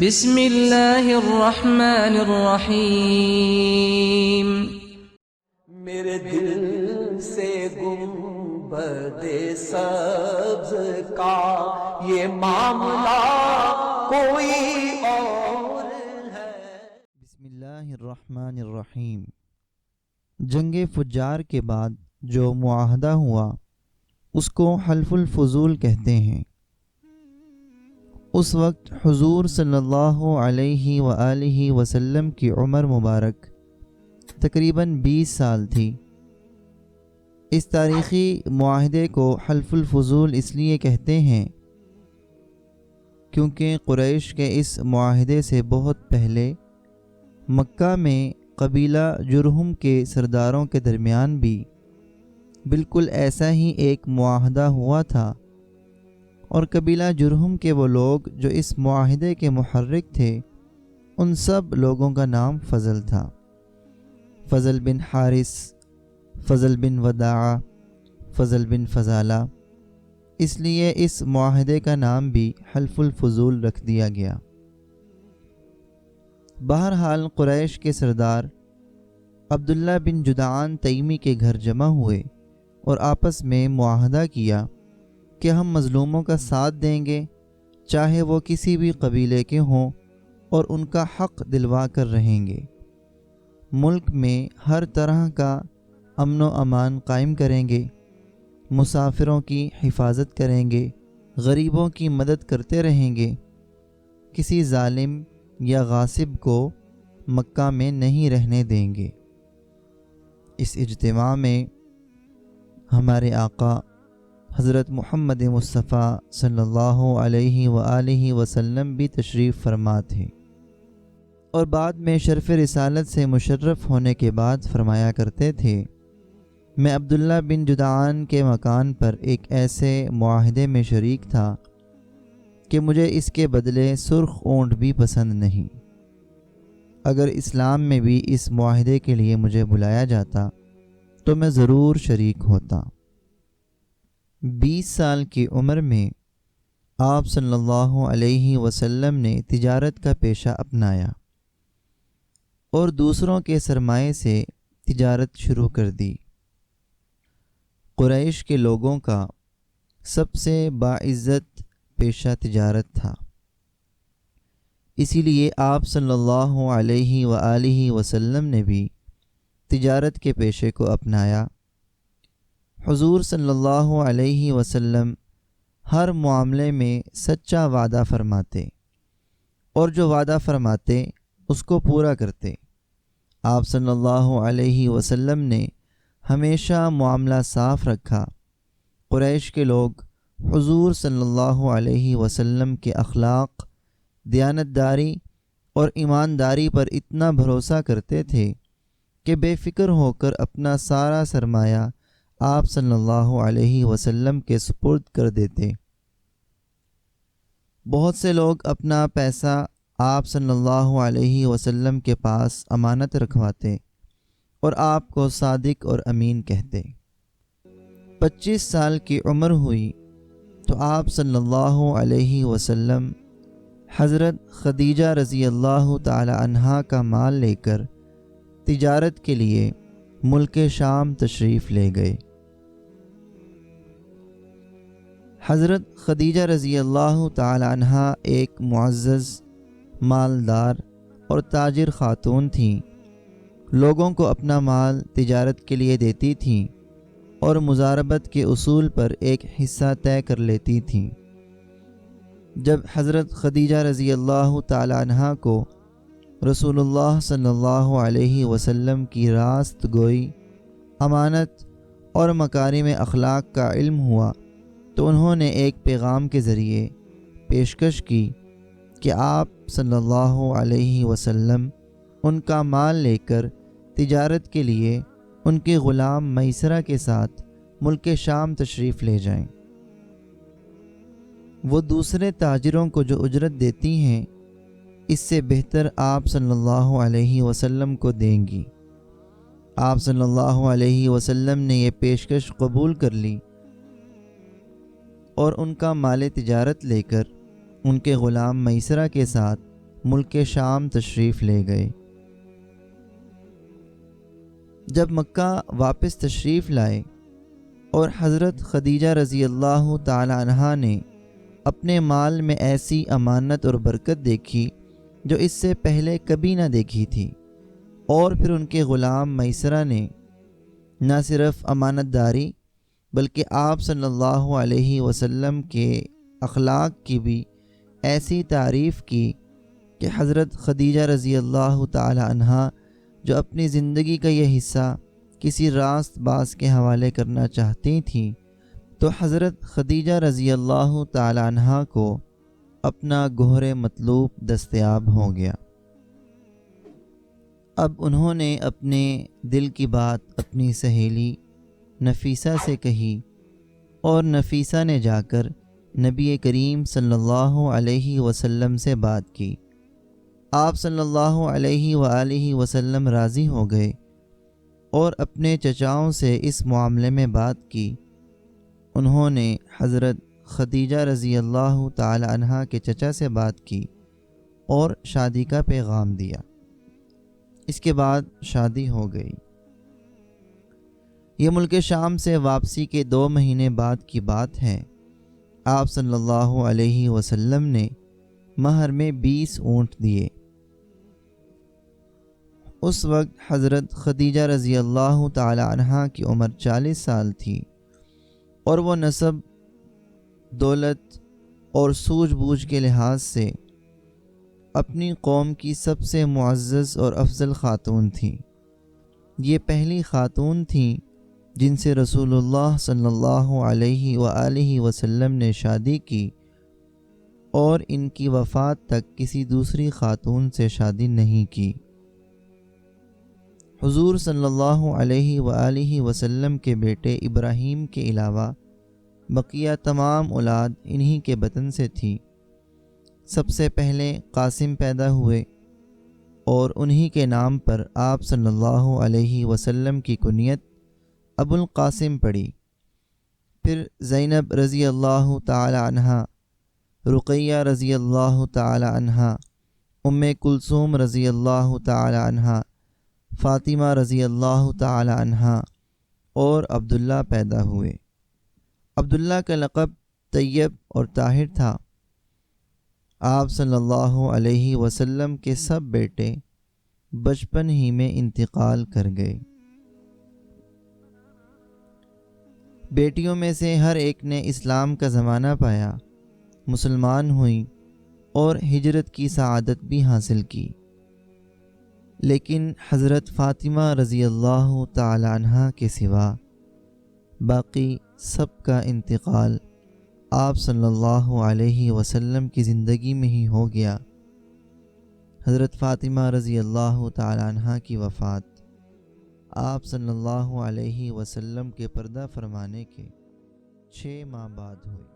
بسم اللہ الرحمن الرحیم۔ میرے دل سے گنبد سبز کا یہ معاملہ کوئی اور ہے۔ بسم اللہ الرحمن الرحیم۔ جنگ فجار کے بعد جو معاہدہ ہوا اس کو حلف الفضول کہتے ہیں۔ اس وقت حضور صلی اللہ علیہ وآلہ وسلم کی عمر مبارک تقریباً 20 سال تھی۔ اس تاریخی معاہدے کو حلف الفضول اس لیے کہتے ہیں کیونکہ قریش کے اس معاہدے سے بہت پہلے مکہ میں قبیلہ جرہم کے سرداروں کے درمیان بھی بالکل ایسا ہی ایک معاہدہ ہوا تھا، اور قبیلہ جرہم کے وہ لوگ جو اس معاہدے کے محرک تھے ان سب لوگوں کا نام فضل تھا۔ فضل بن حارث، فضل بن وداعہ، فضل بن فضالہ، اس لیے اس معاہدے کا نام بھی حلف الفضول رکھ دیا گیا۔ بہرحال قریش کے سردار عبداللہ بن جدعان تیمی کے گھر جمع ہوئے اور آپس میں معاہدہ کیا کہ ہم مظلوموں کا ساتھ دیں گے، چاہے وہ کسی بھی قبیلے کے ہوں، اور ان کا حق دلوا کر رہیں گے۔ ملک میں ہر طرح کا امن و امان قائم کریں گے، مسافروں کی حفاظت کریں گے، غریبوں کی مدد کرتے رہیں گے، کسی ظالم یا غاصب کو مکہ میں نہیں رہنے دیں گے۔ اس اجتماع میں ہمارے آقا حضرت محمد مصطفیٰ صلی اللہ علیہ وآلہ وسلم بھی تشریف فرما تھے، اور بعد میں شرف رسالت سے مشرف ہونے کے بعد فرمایا کرتے تھے، میں عبداللہ بن جدعان کے مکان پر ایک ایسے معاہدے میں شریک تھا کہ مجھے اس کے بدلے سرخ اونٹ بھی پسند نہیں۔ اگر اسلام میں بھی اس معاہدے کے لیے مجھے بلایا جاتا تو میں ضرور شریک ہوتا۔ 20 سال کی عمر میں آپ صلی اللہ علیہ وسلم نے تجارت کا پیشہ اپنایا اور دوسروں کے سرمایے سے تجارت شروع کر دی۔ قریش کے لوگوں کا سب سے باعزت پیشہ تجارت تھا، اسی لیے آپ صلی اللہ علیہ وآلہ وسلم نے بھی تجارت کے پیشے کو اپنایا۔ حضور صلی اللہ علیہ وسلم ہر معاملے میں سچا وعدہ فرماتے، اور جو وعدہ فرماتے اس کو پورا کرتے۔ آپ صلی اللہ علیہ وسلم نے ہمیشہ معاملہ صاف رکھا۔ قریش کے لوگ حضور صلی اللہ علیہ وسلم کے اخلاق، دیانتداری اور ایمانداری پر اتنا بھروسہ کرتے تھے کہ بے فکر ہو کر اپنا سارا سرمایہ آپ صلی اللہ علیہ وسلم کے سپرد کر دیتے۔ بہت سے لوگ اپنا پیسہ آپ صلی اللہ علیہ وسلم کے پاس امانت رکھواتے اور آپ کو صادق اور امین کہتے۔ 25 سال کی عمر ہوئی تو آپ صلی اللہ علیہ وسلم حضرت خدیجہ رضی اللہ تعالی عنہا کا مال لے کر تجارت کے لیے ملک شام تشریف لے گئے۔ حضرت خدیجہ رضی اللہ تعالی عنہا ایک معزز، مالدار اور تاجر خاتون تھیں۔ لوگوں کو اپنا مال تجارت کے لیے دیتی تھیں اور مضاربت کے اصول پر ایک حصہ طے کر لیتی تھیں۔ جب حضرت خدیجہ رضی اللہ تعالی عنہا کو رسول اللہ صلی اللہ علیہ وسلم کی راست گوئی، امانت اور مکارم اخلاق کا علم ہوا تو انہوں نے ایک پیغام کے ذریعے پیشکش کی کہ آپ صلی اللہ علیہ وسلم ان کا مال لے کر تجارت کے لیے ان کے غلام میسرہ کے ساتھ ملک شام تشریف لے جائیں۔ وہ دوسرے تاجروں کو جو اجرت دیتی ہیں اس سے بہتر آپ صلی اللہ علیہ وسلم کو دیں گی۔ آپ صلی اللہ علیہ وسلم نے یہ پیشکش قبول کر لی اور ان کا مال تجارت لے کر ان کے غلام میسرہ کے ساتھ ملک شام تشریف لے گئے۔ جب مکہ واپس تشریف لائے اور حضرت خدیجہ رضی اللہ تعالی عنہا نے اپنے مال میں ایسی امانت اور برکت دیکھی جو اس سے پہلے کبھی نہ دیکھی تھی، اور پھر ان کے غلام میسرہ نے نہ صرف امانت داری بلکہ آپ صلی اللہ علیہ وسلم کے اخلاق کی بھی ایسی تعریف کی کہ حضرت خدیجہ رضی اللہ تعالی عنہا جو اپنی زندگی کا یہ حصہ کسی راست باز کے حوالے کرنا چاہتی تھیں، تو حضرت خدیجہ رضی اللہ تعالی عنہا کو اپنا گوہر مطلوب دستیاب ہو گیا۔ اب انہوں نے اپنے دل کی بات اپنی سہیلی نفیسہ سے کہی، اور نفیسہ نے جا کر نبی کریم صلی اللہ علیہ وسلم سے بات کی۔ آپ صلی اللہ علیہ وآلہ وسلم راضی ہو گئے اور اپنے چچاؤں سے اس معاملے میں بات کی۔ انہوں نے حضرت خدیجہ رضی اللہ تعالی عنہا کے چچا سے بات کی اور شادی کا پیغام دیا۔ اس کے بعد شادی ہو گئی۔ یہ ملک شام سے واپسی کے 2 مہینے بعد کی بات ہے۔ آپ صلی اللہ علیہ وسلم نے مہر میں 20 اونٹ دیے۔ اس وقت حضرت خدیجہ رضی اللہ تعالی عنہا کی عمر 40 سال تھی، اور وہ نسب، دولت اور سوجھ بوجھ کے لحاظ سے اپنی قوم کی سب سے معزز اور افضل خاتون تھیں۔ یہ پہلی خاتون تھیں جن سے رسول اللہ صلی اللہ علیہ وآلہ وسلم نے شادی کی، اور ان کی وفات تک کسی دوسری خاتون سے شادی نہیں کی۔ حضور صلی اللہ علیہ وآلہ وسلم کے بیٹے ابراہیم کے علاوہ بقیہ تمام اولاد انہی کے بطن سے تھی۔ سب سے پہلے قاسم پیدا ہوئے، اور انہی کے نام پر آپ صلی اللہ علیہ وسلم کی کنیت ابو القاسم پڑی۔ پھر زینب رضی اللہ تعالی عنہا، رقیہ رضی اللہ تعالی عنہا، ام کلثوم رضی اللہ تعالی عنہا، فاطمہ رضی اللہ تعالی عنہا اور عبداللہ پیدا ہوئے۔ عبداللہ کا لقب طیب اور طاہر تھا۔ آپ صلی اللہ علیہ وسلم کے سب بیٹے بچپن ہی میں انتقال کر گئے۔ بیٹیوں میں سے ہر ایک نے اسلام کا زمانہ پایا، مسلمان ہوئیں اور ہجرت کی سعادت بھی حاصل کی، لیکن حضرت فاطمہ رضی اللہ تعالی عنہا کے سوا باقی سب کا انتقال آپ صلی اللہ علیہ وسلم کی زندگی میں ہی ہو گیا۔ حضرت فاطمہ رضی اللہ تعالی عنہا کی وفات آپ صلی اللہ علیہ وسلم کے پردہ فرمانے کے 6 ماہ بعد ہوئی۔